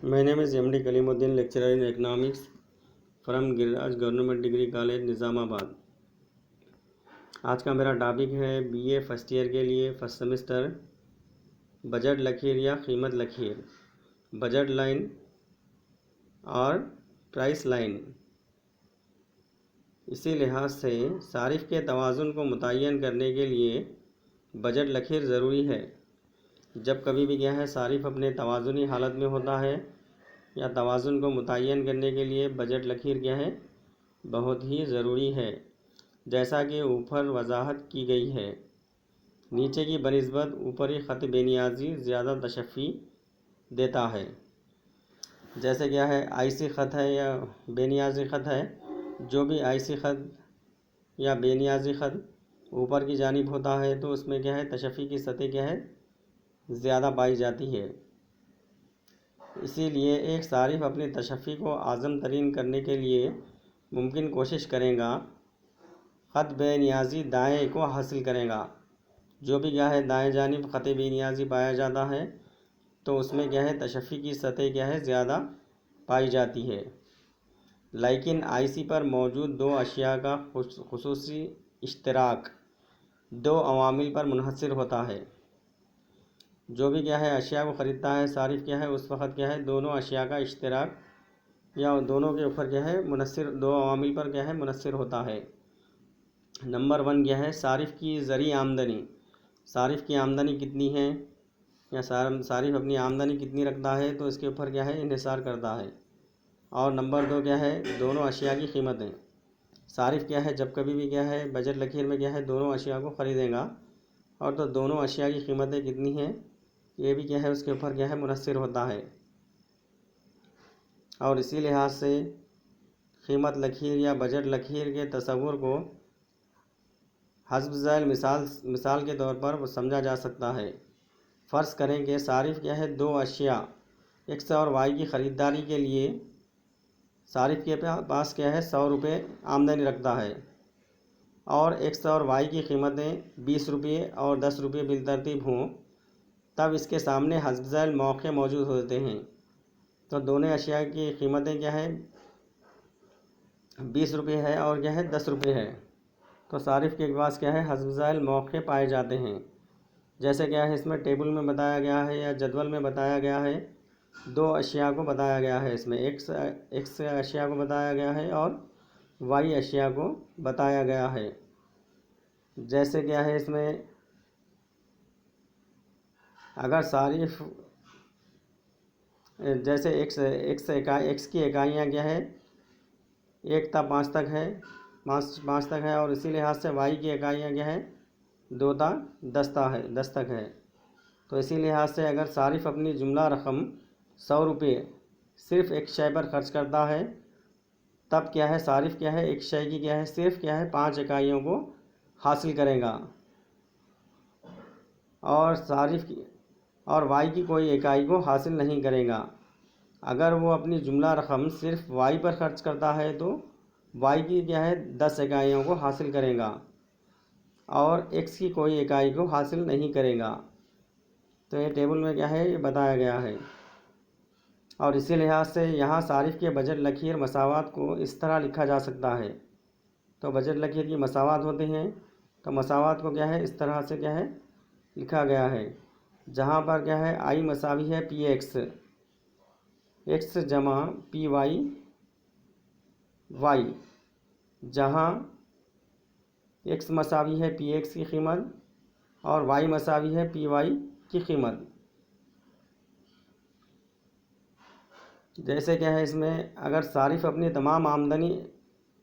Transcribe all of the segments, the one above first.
My name is MD Kalimuddin, lecturer in economics from Giriraj government degree college Nizamabad. आज का मेरा topic है BA first year के लिए फर्स्ट सेमेस्टर बजट लकीर या कीमत लकीर, बजट लाइन और प्राइस लाइन। इसी लिहाज से सारिफ के तवाज़ुन को मुतय्यन करने के लिए बजट लकीर ज़रूरी है। जब कभी भी क्या है सारिफ अपने तवाज़ुनी हालत में होता है या तवाज़ुन को मुतय्यन करने के लिए बजट लकीर क्या है बहुत ही ज़रूरी है। जैसा कि ऊपर वजाहत की गई है, नीचे की बनिस्बत ऊपरी ख़त बेनियाजी ज़्यादा तशफ़ी देता है। जैसे क्या है आइसी ख़त है या बेनियाजी ख़त है, जो भी आइसी ख़त या बेनियाजी ख़त ऊपर की जानिब होता है तो उसमें क्या है तशफ़ी की सतह क्या है ज़्यादा पाई जाती है। इसीलिए एक सारिफ अपनी तशफ़ी को आज़म तरीन करने के लिए मुमकिन कोशिश करेगा ख़त बेनियाजी दाएँ को हासिल करेगा। जो भी क्या है दाएँ जानिब ख़त बेनियाजी पाया जाता है तो उसमें क्या है तशफ़ी की सतह क्या है ज़्यादा पाई जाती है। लेकिन आईसी पर मौजूद दो अशिया का खुसूसी इश्तराक दो अवामिल पर मुनहसर होता है। जो भी क्या है अशिया को ख़रीदता है सारिफ क्या है उस वक़्त क्या है दोनों अशिया का इश्तराक या दोनों के ऊपर क्या है मुनसर दो अवामिल पर क्या है मुनसर होता है। नंबर 1 क्या है सारिफ की ज़री आमदनी, सारिफ की आमदनी कितनी है या सारिफ अपनी आमदनी कितनी रखता है तो इसके ऊपर क्या है इन्हिसार करता है। और नंबर 2 क्या है दोनों अशिया की कीमतें। सारिफ क्या है जब कभी भी क्या है बजट लकीर में क्या है दोनों अशिया को ख़रीदेगा और तो दोनों अशिया की कीमतें कितनी हैं ये भी क्या है उसके ऊपर क्या है मुनसर होता है। और इसी लिहाज से कीमत लकीर या बजट लकीर के तस्वुर को हस्ब ज़ैल मिसाल के तौर पर समझा जा सकता है। फ़र्ज़ करें कि सारिफ क्या है दो अशिया एक्स और वाई की ख़रीदारी के लिए सारिफ के पास क्या है 100 रुपये आमदनी रखता है और एक्स और वाई की कीमतें 20 रुपये और 10 रुपये बिलतरतीब हों, तब इसके सामने हस्ब ज़ैल मौक़े मौजूद होते हैं। तो दोनों अशिया की कीमतें क्या है 20 रुपये है और क्या है 10 रुपये है। तो सारिफ के पास क्या है हस्ब ज़ैल मौक़े पाए जाते हैं। जैसे क्या है इसमें टेबल में बताया गया है या जदवल में बताया गया है, दो अशिया को बताया गया है। इसमें एक्स अशिया को बताया गया है और वाई अशिया को बताया गया है। जैसे क्या है इसमें अगर सारिफ जैसे एक्स की इकाइयाँ क्या है 1 था 5 तक है, 5 तक है और इसी लिहाज से वाई की इकाइयाँ क्या है 2 था 10 तक है। तो इसी लिहाज से अगर सारिफ अपनी जुमला रकम 100 रुपये सिर्फ़ एक शय पर ख़र्च करता है तब क्या है सारिफ क्या है एक शय की क्या है सिर्फ क्या है 5 इकाइयों को हासिल करेगा और सारिफ की और वाई की कोई इकाई को हासिल नहीं करेगा। अगर वो अपनी जुमला रकम सिर्फ वाई पर ख़र्च करता है तो वाई की क्या है 10 इकाइयों को हासिल करेगा और एक्स की कोई इकाई को हासिल नहीं करेगा। तो ये टेबल में क्या है ये बताया गया है। और इसी लिहाज से यहाँ सारिफ के बजट लकीर मसावात को इस तरह लिखा जा सकता है। तो बजट लकीर की मसावात होते हैं तो मसावात को क्या है इस तरह से क्या है लिखा गया है, जहाँ पर क्या है आई मसावी है पी एक्स जमा पी वाई, जहाँ एक्स मसावी है पी एक्स की कीमत और वाई मसावी है पी वाई की कीमत। जैसे क्या है इसमें अगर सारिफ अपनी तमाम आमदनी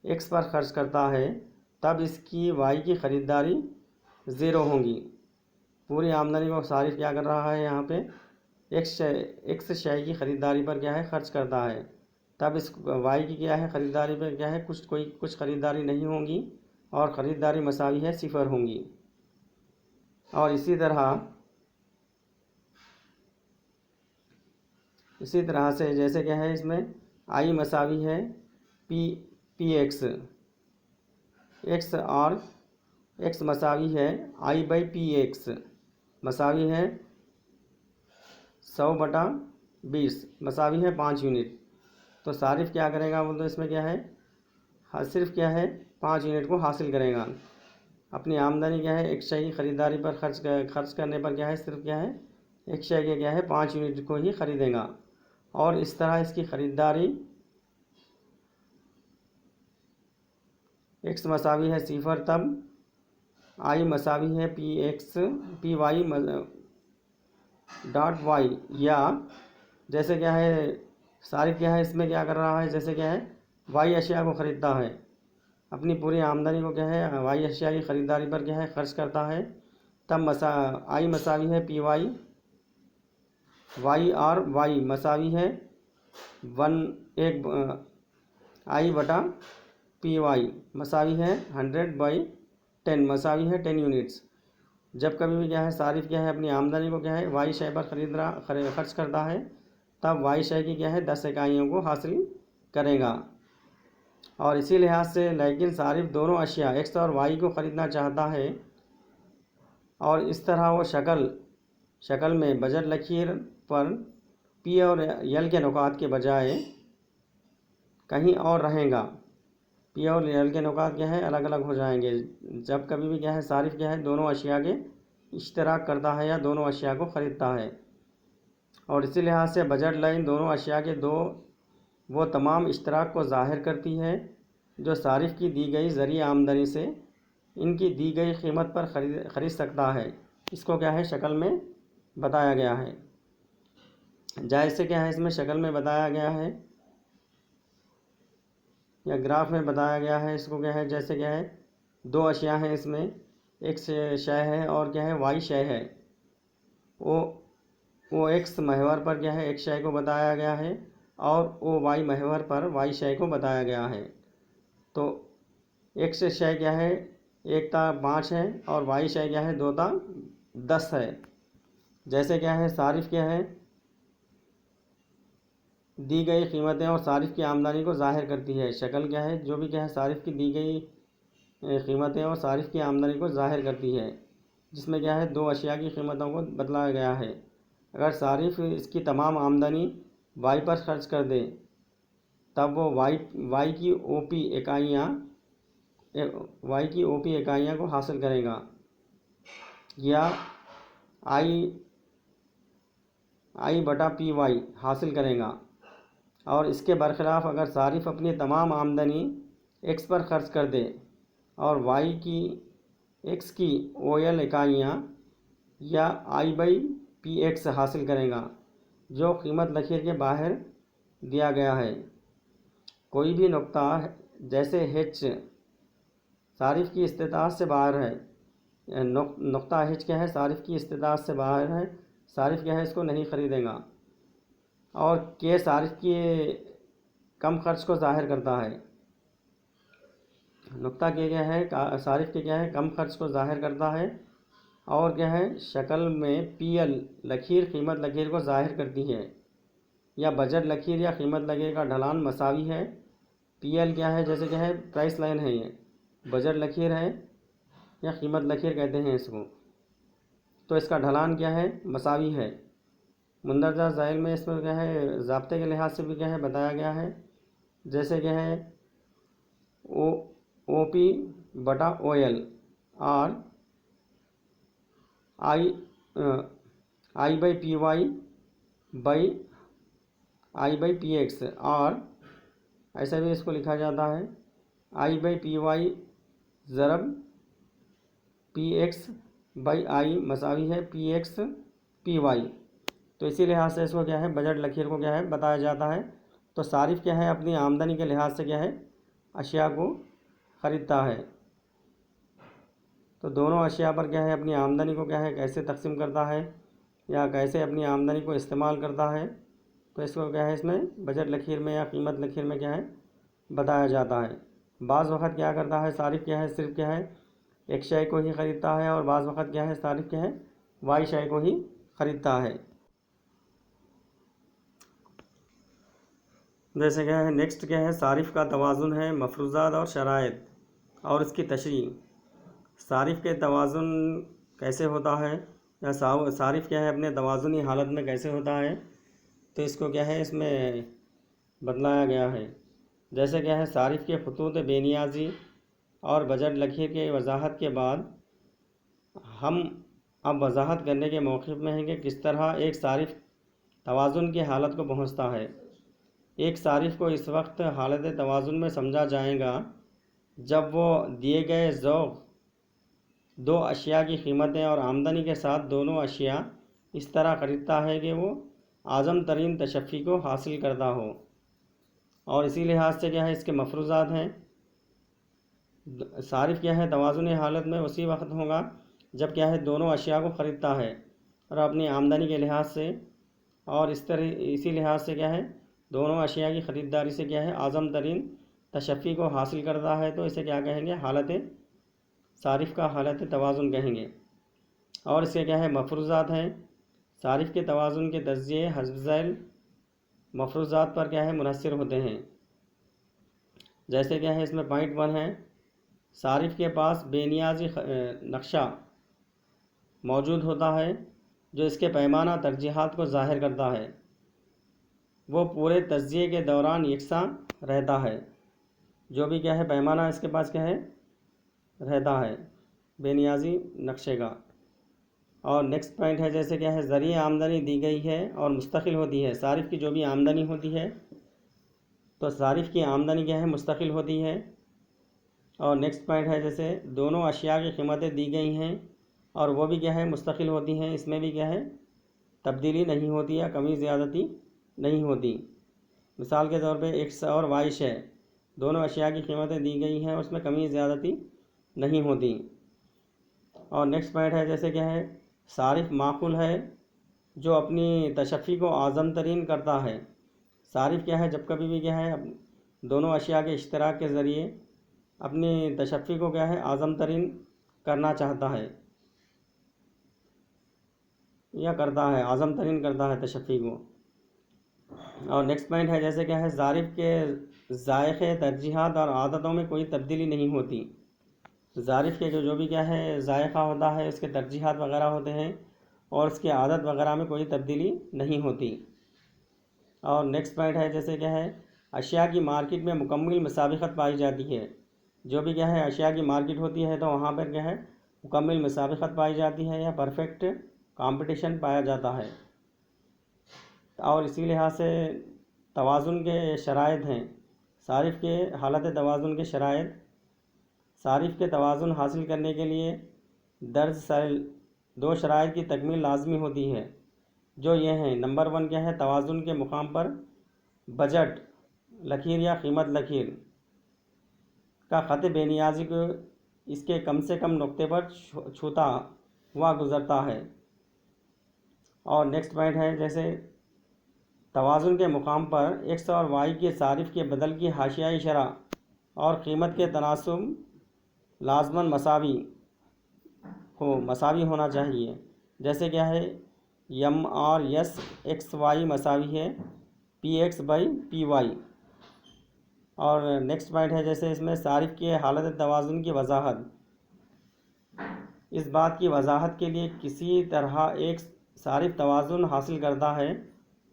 एक्स पर ख़र्च करता है तब इसकी वाई की ख़रीदारी ज़ीरो होगी। पूरी आमदनी को सारिफ क्या कर रहा है यहाँ पे एक्स शय की ख़रीदारी पर क्या है ख़र्च करता है, तब इस वाई की क्या है ख़रीदारी पर क्या है कुछ ख़रीदारी नहीं होंगी और ख़रीदारी मसावी है 0 होंगी। और इसी तरह से जैसे क्या है इसमें आई मसावी है पी एक्स और एक्स मसावी है I/P एक्स, मसावी है 100/10 20 मसावी है 5 यूनिट। तो सारिफ क्या करेगा, बोल दो इसमें क्या है, सिर्फ क्या है 5 यूनिट को हासिल करेगा। अपनी आमदनी क्या है एक शय की ख़रीदारी पर खर्च करने पर क्या है सिर्फ क्या है एक शय के क्या है 5 यूनिट को ही ख़रीदेगा। और इस तरह इसकी ख़रीदारी x मसावी है 0 तब i मसावी है पी वाई डॉट वाई, या जैसे क्या है सारिफ क्या है इसमें क्या कर रहा है, जैसे क्या है वाई अशिया को ख़रीदता है, अपनी पूरी आमदनी को क्या है वाई अशिया की ख़रीदारी पर क्या है खर्च करता है, तब आई मसावी है पी वाई वाई, और वाई मसावी है 1 आई बटा पी वाई मसावी है 100/10 मसावी है 10 यूनिट्स। जब कभी भी क्या है सारिफ क्या है अपनी आमदनी को क्या है वाई शय पर खर्च करता है, तब वाई शय की क्या है 10 इकाइयों को हासिल करेगा। और इसी लिहाज से लेकिन सारिफ दोनों अशिया एक्स और वाई को ख़रीदना चाहता है, और इस तरह वो शक्ल में बजट लकीर पर पी और यल के नुकात के बजाय कहीं और रहेगा। पी और यल के नुकात क्या है अलग अलग हो जाएंगे जब कभी भी क्या है सारिफ क्या है दोनों अशिया के इश्तराक करता है या दोनों अशिया को ख़रीदता है। और इसी लिहाज से बजट लाइन दोनों अशिया के वो तमाम इश्तराक को ज़ाहिर करती है जो सारिफ की दी गई ज़रिए आमदनी से इनकी दी गई कीमत पर ख़रीद सकता है। इसको क्या है शक्ल में बताया गया है। जैसे क्या है इसमें शक्ल में बताया गया है या ग्राफ में बताया गया है, इसको क्या है जैसे क्या है 2 अशिया हैं, इसमें एक शय है और क्या है वाई शय है। वो एक्स महवर पर क्या है एक शय को बताया गया है और वो वाई महवर पर वाई शय को बताया गया है। तो एक्स शय क्या है 1/5 है और वाई शय क्या है 2/10 है। जैसे क्या है सारिफ क्या है दी गई कीमतें और सारिफ की आमदनी को ज़ाहिर करती है। शक्ल क्या है जो भी क्या है सारिफ की दी गई कीमतें और सारिफ की आमदनी को ज़ाहिर करती है, जिसमें क्या है 2 अशिया की कीमतों को बतलाया गया है। अगर सारिफ इसकी तमाम आमदनी वाई पर खर्च कर दे, तब वो वाई की ओपी इकाइयाँ को हासिल करेगा, या आई बटा पी वाई हासिल करेगा। और इसके बरखिलाफ़ अगर सारिफ अपनी तमाम आमदनी एक्स पर खर्च कर दे और एक्स की ओएल इकाइयाँ या I/PX हासिल करेगा, जो कीमत लकीर के बाहर दिया गया है। कोई भी नुक्ता जैसे H सारिफ की इस्तिताअत से बाहर है, नुक्ता H क्या है सारिफ की इस्तिताअत से बाहर है, सारिफ क्या है इसको नहीं ख़रीदेगा। और के सारिफ की कम खर्च को ज़ाहिर करता है। नुक्ता के क्या है सारिफ के क्या है कम खर्च को ज़ाहिर करता है, और क्या है शक्ल में PL लकीर कीमत लकीर को ज़ाहिर करती है, या बजट लकीर या कीमत लकीर का ढलान मसावी है। PL क्या है जैसे क्या है प्राइस लाइन है, ये बजट लकीर है या कीमत लकीर कहते हैं इसको, तो इसका ढलान क्या है मसावी है। मुंदरजा ज़ाइल में इसमें क्या है ज़ाब्ते के लिहाज से भी क्या है बताया गया है, जैसे क्या है OP बटा OL और I/PY/PX, और ऐसा भी इसको लिखा जाता है I/PY ज़रब PX/I मसावी है PX/PY। तो इसी लिहाज से इसको क्या है बजट लकीर को क्या है बताया जाता है। तो सारिफ क्या है अपनी आमदनी के लिहाज से क्या है अशिया को ख़रीदता है। तो दोनों अशिया पर क्या है अपनी आमदनी को क्या है कैसे तकसीम करता है या कैसे अपनी आमदनी को इस्तेमाल करता है, तो इसको क्या है इसमें बजट लकीर में या कीमत लकीर में क्या है बताया जाता है। बाज़ वक़्त क्या करता है सारिफ क्या है सिर्फ क्या है एक शय को ही ख़रीदता है, और बाज़ वक़्त क्या है सारिफ क्या है वाई शय को ही ख़रीदता है। जैसे क्या है नेक्स्ट क्या है सारिफ का तवाज़ुन है मफरूज़ात और शराइत और इसकी तशरीह। सारिफ के तवाज़ुन कैसे होता है या सारिफ क्या है अपने तवाज़ुनी हालत में कैसे होता है, तो इसको क्या है इसमें बदलाया गया है। जैसे क्या है सारिफ के खतूत बेनियाजी और बजट लकीर के वजाहत के बाद हम अब वजाहत करने के मौक़िफ़ में हैं कि किस तरह एक सारिफ तवाज़ुन की हालत को पहुँचता है। एक सारिफ को इस वक्त हालत तवाज़ुन में समझा जाएगा जब वो दिए गए ज़ौक़ दो अशिया की कीमतें और आमदनी के साथ दोनों अशिया इस तरह ख़रीदता है कि वो आज़म तरीन तशफ़ी को हासिल करता हो। और इसी लिहाज से क्या है इसके मफरूज़ात हैं। सारिफ क्या है तवाज़ुन हालत में उसी वक्त होगा जब क्या है दोनों अशिया को ख़रीदता है और अपनी आमदनी के लिहाज से, और इसी लिहाज से क्या है दोनों अशिया की ख़रीदारी से क्या है आज़म तरीन तशफ़ी को हासिल करता है, तो इसे क्या कहेंगे हालत सारिफ का हालत तवाज़ुन कहेंगे। और इसके क्या है मफरूज़ात हैं। सारिफ के तवाज़ुन के तज्ज़िये हस्ब ज़ैल मफरूज़ात पर क्या है मुनहसर होते हैं। जैसे क्या है इसमें पॉइंट 1 है, सारिफ के पास बेनियाजी नक्शा मौजूद होता है जो इसके पैमाना तरजीहात को ज़ाहिर करता है। वो पूरे तज्ज़िये के दौरान यकसा रहता है। जो भी क्या है पैमाना इसके पास क्या है रहता है बेनियाजी नक्शे का। और नेक्स्ट पॉइंट है जैसे क्या है ज़रिए आमदनी दी गई है और मुस्तकिल होती है। सारिफ की जो भी आमदनी होती है तो सारिफ की आमदनी क्या है मुस्तकिल होती है। और नेक्स्ट पॉइंट है जैसे दोनों अशिया की कीमतें दी गई हैं और वो भी क्या है मुस्तकिल होती हैं, इसमें भी क्या है तब्दीली नहीं होती या कमी ज़्यादती नहीं होती। मिसाल के तौर पे एक्स और वाई है, दोनों अशिया की कीमतें दी गई हैं, उसमें कमी ज़्यादती नहीं होती। और नेक्स्ट पॉइंट है जैसे क्या है सारिफ माकुल है जो अपनी तशफ़ी को आज़म तरीन करता है। सारिफ क्या है जब कभी भी क्या है दोनों अशिया के इश्तराक के ज़रिए अपनी तशफ़ी को क्या है आज़म तरीन करना चाहता है या करता है, आज़म तरीन करता है तशफ़ी को। और नेक्स्ट पॉइंट है जैसे क्या है सारिफ के ज़ायक़े तरजीहात और आदतों में कोई तब्दीली नहीं होती। ज़ारिफ के जो भी क्या है ज़ायक़ा होता है, उसके तरजीहात वग़ैरह होते हैं और उसकी आदत वग़ैरह में कोई तब्दीली नहीं होती। और नेक्स्ट पॉइंट है जैसे क्या है अशिया की मार्केट में मुकम्मल मुसाबिक़त पाई जाती है। जो भी क्या है अशिया की मार्केट होती है तो वहाँ पर क्या है मुकम्मल मुसाबिक़त पाई जाती है या परफेक्ट कंपटीशन पाया जाता है। और इसी लिहाज से तवाज़ुन के शराइत हैं। सारिफ के हालत तवाज़ुन के शराइत, सारिफ के तवाज़ुन हासिल करने के लिए दर्ज दो शराइत की तकमील लाजमी होती है, जो ये हैं। नंबर 1 क्या है तवाज़ुन के मुकाम पर बजट लकीर या कीमत लकीर का ख़त बेनियाजी को इसके कम से कम नुक्ते पर छूता हुआ गुज़रता है। और नेक्स्ट पॉइंट है जैसे तवाज़ुन के मुकाम पर एक्स और वाई के सारिफ के बदल की हाशियाई शरह और क़ीमत के तनासुब लाजमन मसावी होना चाहिए। जैसे क्या है यम और यस एक्स वाई मसावी है P X by P Y. और नेक्स्ट पॉइंट है जैसे इसमें सारिफ की हालत तवाज़ुन की वजाहत। इस बात की वजाहत के लिए किसी तरह एक सारिफ तवाज़ुन हासिल करता है,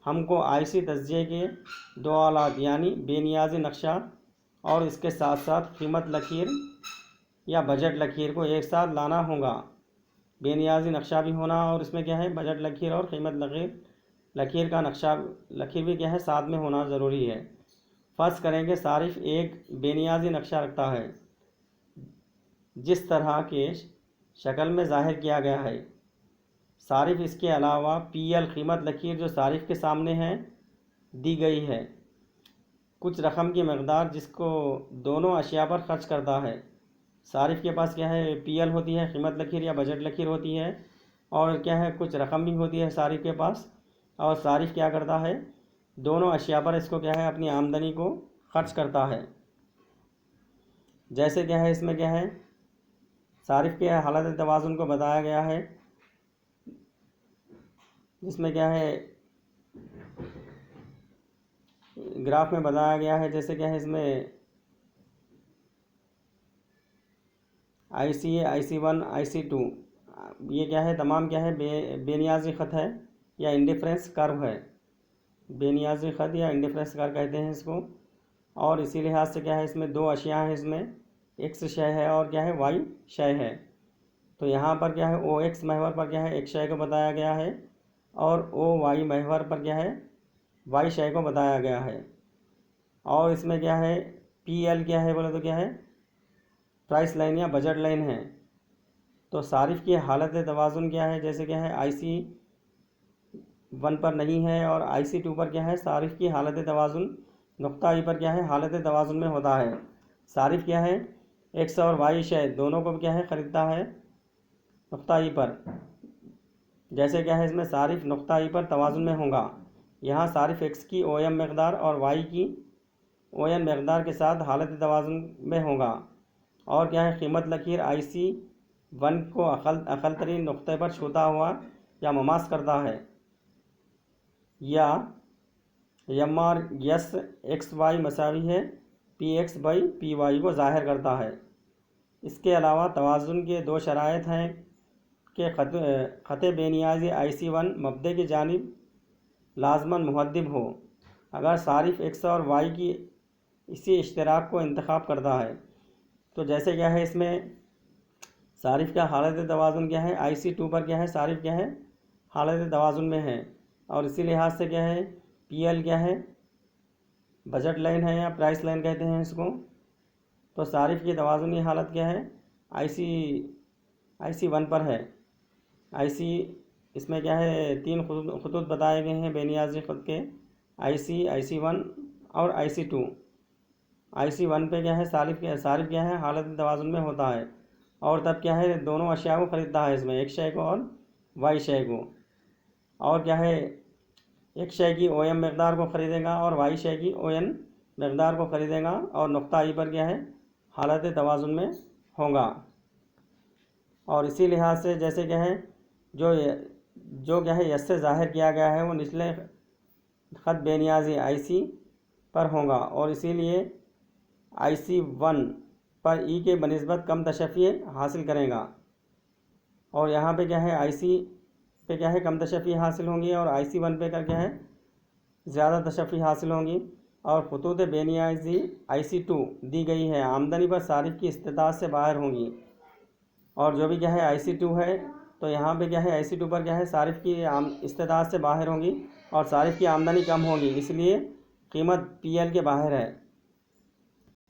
हमको आइसी तज्ज़िये के दो आलात यानी बेनियाजी नक्शा और इसके साथ साथ कीमत लकीर या बजट लकीर को एक साथ लाना होगा। बेनियाजी नक्शा भी होना और इसमें क्या है बजट लकीर और कीमत लकीर का नक्शा लकीर भी क्या है साथ में होना ज़रूरी है। फ़र्ज़ करेंगे सारिफ एक बेनियाजी नक्शा रखता है जिस तरह के शक्ल में ज़ाहिर किया गया है। सारिफ इसके अलावा पीएल कीमत लकीर जो सारिफ के सामने है दी गई है कुछ रकम की मकदार जिसको दोनों अशिया पर ख़र्च करता है। सारिफ के पास क्या है पीएल होती है कीमत लकीर या बजट लकीर होती है और क्या है कुछ रकम भी होती है सारिफ के पास, और सारिफ क्या करता है दोनों अशिया पर इसको क्या है अपनी आमदनी को ख़र्च करता है। जैसे क्या है इसमें क्या है सारिफ के हालत तवाज़ुन को बताया गया है, जिसमें क्या है ग्राफ में बताया गया है। जैसे क्या है इसमें ICA IC1 IC2 ये क्या है तमाम क्या है बेनियाजी ख़त है या इंडिफरेंस कर्व है। बेनियाजी ख़त या इंडिफरेंस कार कहते हैं इसको। और इसी लिहाज से क्या है, इसमें दो अशिया हैं, इसमें एक्स शय है और क्या है वाई शय है। तो यहाँ पर क्या है ओ एक्स महवर पर क्या है एक शय को बताया गया है और ओ वाई महवर पर क्या है वाई शय को बताया गया है। और इसमें क्या है पी एल क्या है बोले तो क्या है प्राइस लाइन या बजट लाइन है। तो सारिफ की हालत तवाज़ुन क्या है, जैसे क्या है IC1 पर नहीं है और IC2 पर क्या है सारिफ की हालत तवाज़ुन नुक्ता ई पर क्या है हालत तवाज़ुन में होता है। सारिफ क्या है एक्स और वाई शय दोनों को क्या है ख़रीदता है नुक्ता ई पर। जैसे क्या है इसमें सारिफ नुक्ता ई पर तवाज़ुन में होगा। यहाँ सारिफ एक्स की OM मकदार और वाई की ON मकदार के साथ हालत तवाज़ुन में होगा। और क्या है कीमत लकीर IC1 को अक़ल तरीन नुक्ते पर छूता हुआ या ममास करता है या यमार यस एक्स वाई मसावी है PX/PY को ज़ाहिर करता है। इसके अलावा तवाज़ुन के दो शराइत हैं कि ख़त बेनियाज़ी IC1 मब्दे की जानिब लाजमन मुहद्दिब हो अगर सारिफ एक्स और वाई की इसी इश्तराक को इंतखाब करता है। तो जैसे क्या है इसमें सारिफ का हालत तवाज़ुन क्या है IC2 पर क्या है सारिफ क्या है हालत तवाज़ुन में है और इसी लिहाज से क्या है PL क्या है बजट लाइन है या प्राइस लाइन कहते हैं इसको। तो सारिफ की तवाज़ुनी हालत क्या है IC1 पर है। इसमें क्या है तीन खतूत बताए गए हैं बेनियाजी ख़ुद के IC1 और IC2। IC1 पे क्या है सारिफ क्या है हालत तवाज़ुन में होता है और तब क्या है दोनों अशिया को ख़रीदता है, इसमें एक शय को और वाई शय को। और क्या है एक शय की OM मकदार को ख़रीदेगा और वाई शय की ON मकदार को ख़रीदेगा और नुक्ता ई पर क्या है हालत तवाज़ुन में होगा। और इसी लिहाज से जैसे क्या है जो क्या है यस से ज़ाहिर किया गया है वो निचले ख़त बेनियाजी IC पर होगा और इसीलिए IC1 पर ई के बनिस्बत कम तशफ़ी हासिल करेगा। और यहाँ पे क्या है IC पे क्या है कम तशफ़ी हासिल होंगी और IC1 पे क्या है ज़्यादा तशफ़ी हासिल होंगी। और खतूत बेनियाजी IC2 दी गई है आमदनी पर सारिफ की इस्तिताअत से बाहर होंगी। और जो भी क्या है IC2 है तो यहाँ पे क्या है IC2 पर क्या है सारिफ की इस्तिताअत से बाहर होंगी और सारिफ की आमदनी कम होगी, इसलिए कीमत PL के बाहर है।